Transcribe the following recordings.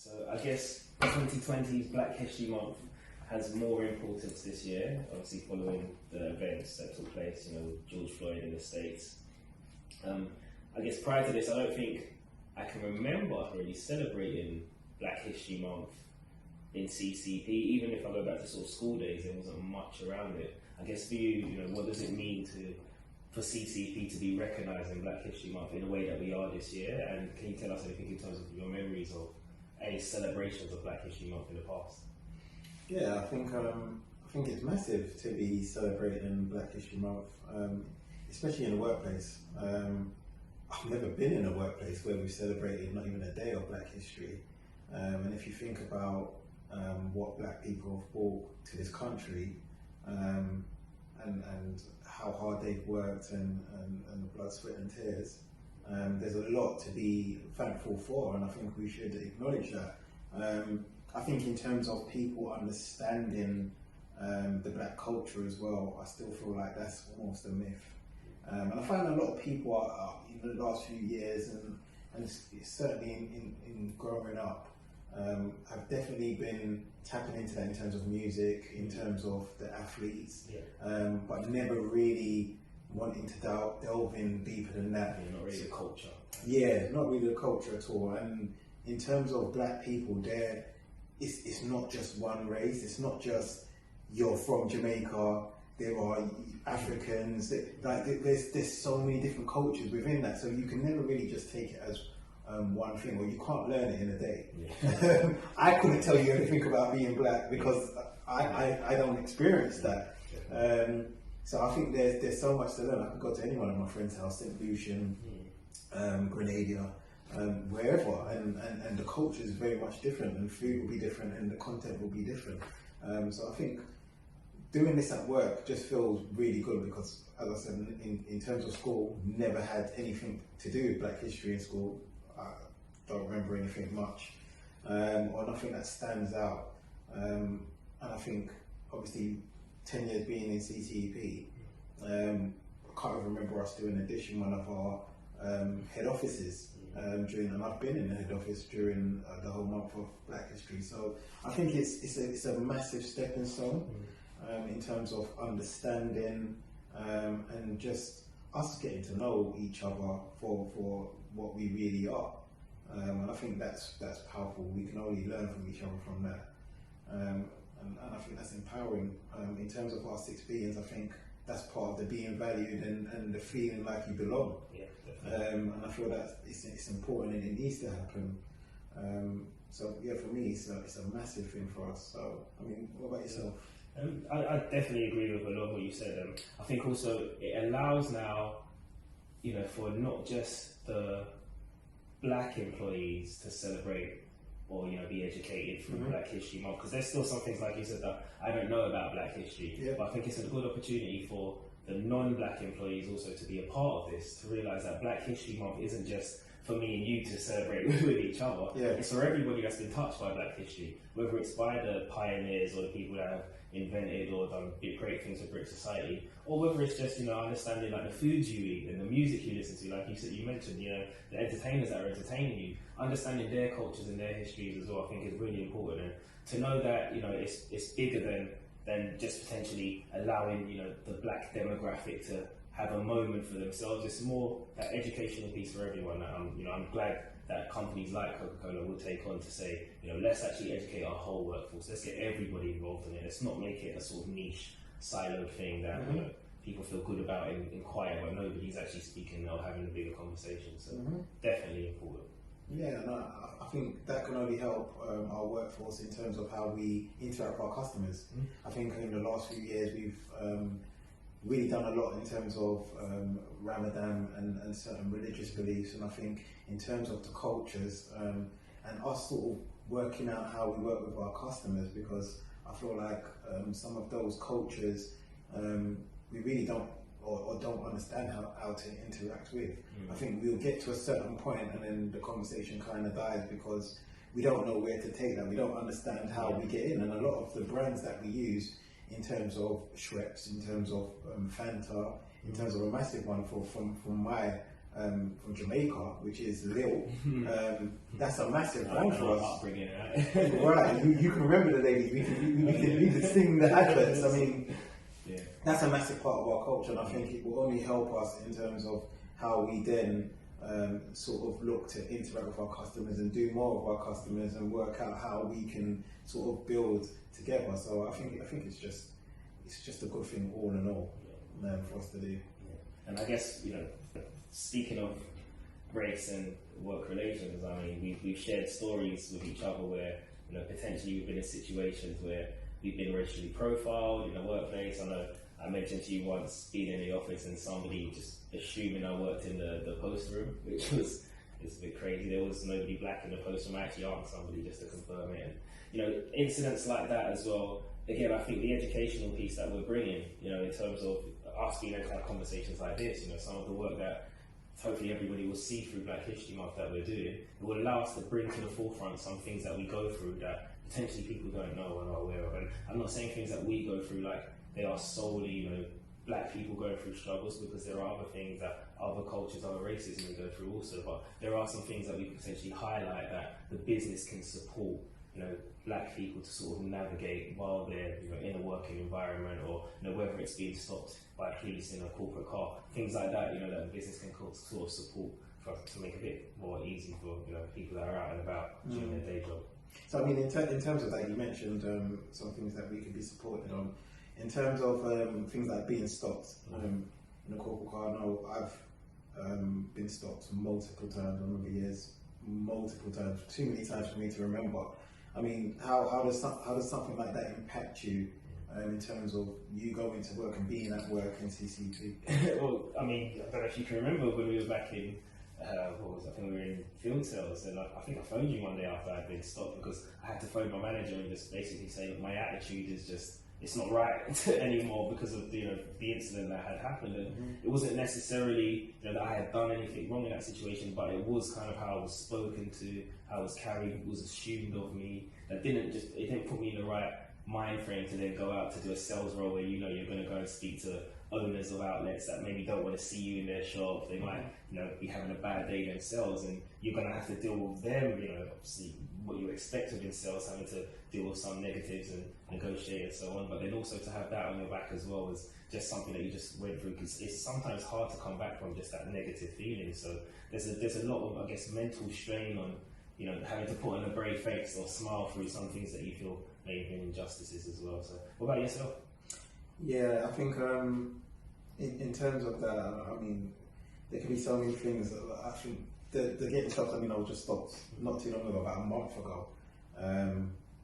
So I guess 2020's Black History Month has more importance this year, obviously following the events that took place, with George Floyd in the States. I guess prior to this, I don't think I can remember really celebrating Black History Month in CCP. Even if I go back to sort of school days, there wasn't much around it. I guess for you, what does it mean for CCP to be recognising Black History Month in the way that we are this year? And can you tell us anything in terms of your memories of any celebrations of Black History Month in the past? Yeah, I think it's massive to be celebrating Black History Month, especially in the workplace. I've never been in a workplace where we've celebrated not even a day of Black history. And if you think about what Black people have brought to this country, and how hard they've worked and the blood, sweat and tears, there's a lot to be thankful for, and I think we should acknowledge that. I think in terms of people understanding the Black culture as well, I still feel like that's almost a myth. And I find a lot of people are in the last few years, and certainly in growing up, have definitely been tapping into that in terms of music, in terms of the athletes, but never really wanting to delve in deeper than that. Yeah, not really the culture. Yeah, not really the culture at all. And in terms of Black people, it's not just one race. It's not just you're from Jamaica. There are Africans. There's so many different cultures within that. So you can never really just take it as one thing, or you can't learn it in a day. Yeah. I couldn't tell you anything about being Black because I don't experience that. So I think there's so much to learn. I could go to any one of my friends' house, St. Lucian, Grenada, wherever, and the culture is very much different, and food will be different, and the content will be different. So I think doing this at work just feels really good because, as I said, in terms of school, never had anything to do with Black history in school. I don't remember anything much, or nothing that stands out. And I think, obviously, 10 years being in CCEP, I can't even remember us doing addition one of our head offices and I've been in the head office during the whole month of Black history. So I think it's a massive stepping stone in terms of understanding and just us getting to know each other for what we really are. And I think that's powerful. We can only learn from each other from that. And I think that's empowering. In terms of our 6 beings, I think that's part of the being valued and the feeling like you belong. Yeah, and I feel that it's important and it needs to happen. So yeah, for me, it's a massive thing for us. So, I mean, what about yourself? I definitely agree with a lot of what you said. I think also it allows now, for not just the Black employees to celebrate or be educated through Black History Month, because there's still some things, like you said, that I don't know about Black history, but I think it's a good opportunity for the non-Black employees also to be a part of this, to realise that Black History Month isn't just for me and you to celebrate with each other. It's for everybody that's been touched by Black history, whether it's by the pioneers or the people that have invented or done great things for British society, or whether it's just understanding like the foods you eat and the music you listen to, like you mentioned, the entertainers that are entertaining you, understanding their cultures and their histories as well. I think is really important, and to know that it's bigger than just potentially allowing the Black demographic to have a moment for themselves. It's more that educational piece for everyone that I'm glad that companies like Coca-Cola will take on to say, let's actually educate our whole workforce. Let's get everybody involved in it. Let's not make it a sort of niche, siloed thing that people feel good about in quiet, but nobody's actually speaking or having a bigger conversation. So definitely important. Yeah, and I think that can only help our workforce in terms of how we interact with our customers. I think in the last few years we've really done a lot in terms of Ramadan and certain religious beliefs, and I think in terms of the cultures and us sort of working out how we work with our customers, because I feel like some of those cultures we really don't or don't understand how to interact with. I think we'll get to a certain point and then the conversation kind of dies because we don't know where to take that. We don't understand how we get in, and a lot of the brands that we use in terms of Schweppes, in terms of Fanta, in terms of a massive one from my from Jamaica, which is Lil. That's a massive one for us. Upbringing, right? Right, you can remember the ladies. We could sing the adverts. I mean, Yeah. that's a massive part of our culture, and I think it will only help us in terms of how we then sort of look to interact with our customers and do more with our customers and work out how we can sort of build together. So I think it's just a good thing all in all for us to do. Yeah. And I guess, speaking of race and work relations, I mean, we've shared stories with each other where, potentially we've been in situations where we've been racially profiled in the workplace. I know I mentioned to you once being in the office and somebody just assuming I worked in the post room, which was it's a bit crazy. There was nobody black in the post room. I actually asked somebody just to confirm it. And, incidents like that as well. Again, I think the educational piece that we're bringing, in terms of us being able to have conversations like this, some of the work that hopefully everybody will see through Black History Month that we're doing, it will allow us to bring to the forefront some things that we go through that potentially people don't know or are aware of. And I'm not saying things that we go through like they are solely, black people going through struggles, because there are other things that other cultures, other races may go through also, but there are some things that we can potentially highlight that the business can support, black people to sort of navigate while they're, in a working environment, or, whether it's being stopped by police in a corporate car, things like that, that the business can sort of support to make it a bit more easy for, people that are out and about doing their day job. So I mean, in terms of that, you mentioned some things that we could be supported on. In terms of things like being stopped in a corporate car, I know I've been stopped multiple times over the years, multiple times, too many times for me to remember. I mean, how does something like that impact you in terms of you going to work and being at work in CCP? Well, I mean, I don't know if you can remember when we were back in, I think we were in field sales, and I think I phoned you one day after I'd been stopped because I had to phone my manager and just basically say that my attitude is just, it's not right anymore because of the incident that had happened. And it wasn't necessarily that I had done anything wrong in that situation, but it was kind of how I was spoken to, how I was carried, was assumed of me. That it didn't put me in the right mind frame to then go out to do a sales role where you're going to go and speak to owners of outlets that maybe don't want to see you in their shop. They might be having a bad day themselves, and you're going to have to deal with them. Obviously what you expect within sales, having to deal with some negatives and negotiate and so on, but then also to have that on your back as well is just something that you just went through, because it's sometimes hard to come back from just that negative feeling. So there's a lot of, I guess, mental strain on having to put on a brave face or smile through some things that you feel may have been injustices as well. So what about yourself? Yeah, I think in terms of that, I mean, there can be so many things. I think the getting stopped, I mean, I was just stopped not too long ago, about a month ago,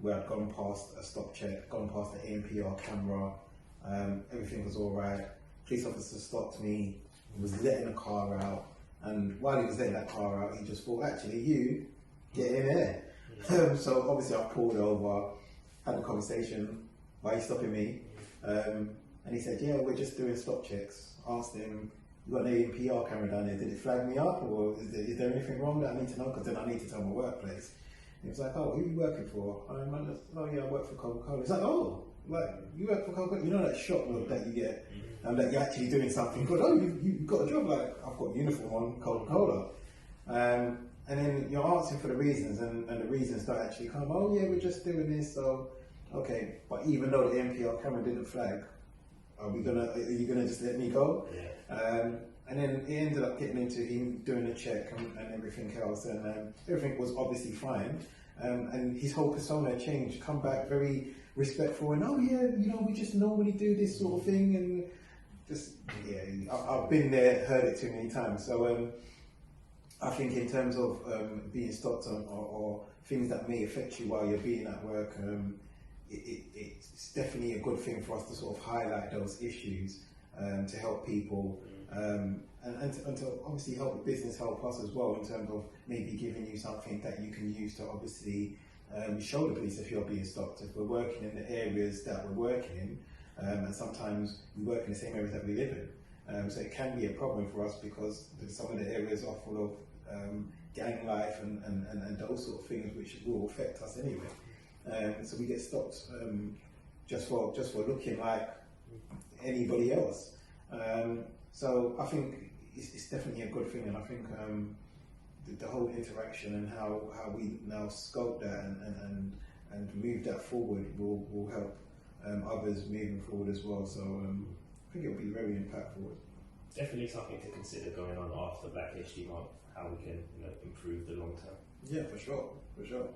where I'd gone past a stop check, gone past the ANPR camera, everything was all right. Police officer stopped me, was letting the car out, and while he was letting that car out, he just thought, actually, you get in there. So obviously I pulled over, had a conversation, why are you stopping me? And he said, yeah, we're just doing stop checks. Asked him, you got an ANPR camera down there, did it flag me up, or is there anything wrong that I need to know? Because then I need to tell my workplace. And he was like, oh, who are you working for? Oh yeah, I work for Coca-Cola. It's like, oh, like, you work for Coca-Cola? You know that shop look that you get, and that you're actually doing something good. Oh, you've got a job, like, I've got a uniform on Coca-Cola. And then you're asking for the reasons, and the reasons don't actually come. Oh yeah, we're just doing this, so okay. But even though the NPR camera didn't flag, are you gonna just let me go? Yeah. And then it ended up getting into him doing a check and everything else, and everything was obviously fine. And his whole persona changed, come back very respectful, and oh yeah, we just normally do this sort of thing, and just I've been there, heard it too many times. So I think in terms of being stopped or things that may affect you while you're being at work, it's definitely a good thing for us to sort of highlight those issues to help people and to obviously help the business, help us as well, in terms of maybe giving you something that you can use to obviously show the police if you're being stopped. If we're working in the areas that we're working in, and sometimes we work in the same areas that we live in, so it can be a problem for us because some of the areas are full of gang life and those sort of things which will affect us anyway. So we get stopped just for looking like anybody else. So I think it's definitely a good thing, and I think the whole interaction and how we now scope that and move that forward will help others moving forward as well. So I think it'll be very impactful. Definitely something to consider going on after Black History Month, how we can improve the long term. Yeah, for sure, for sure.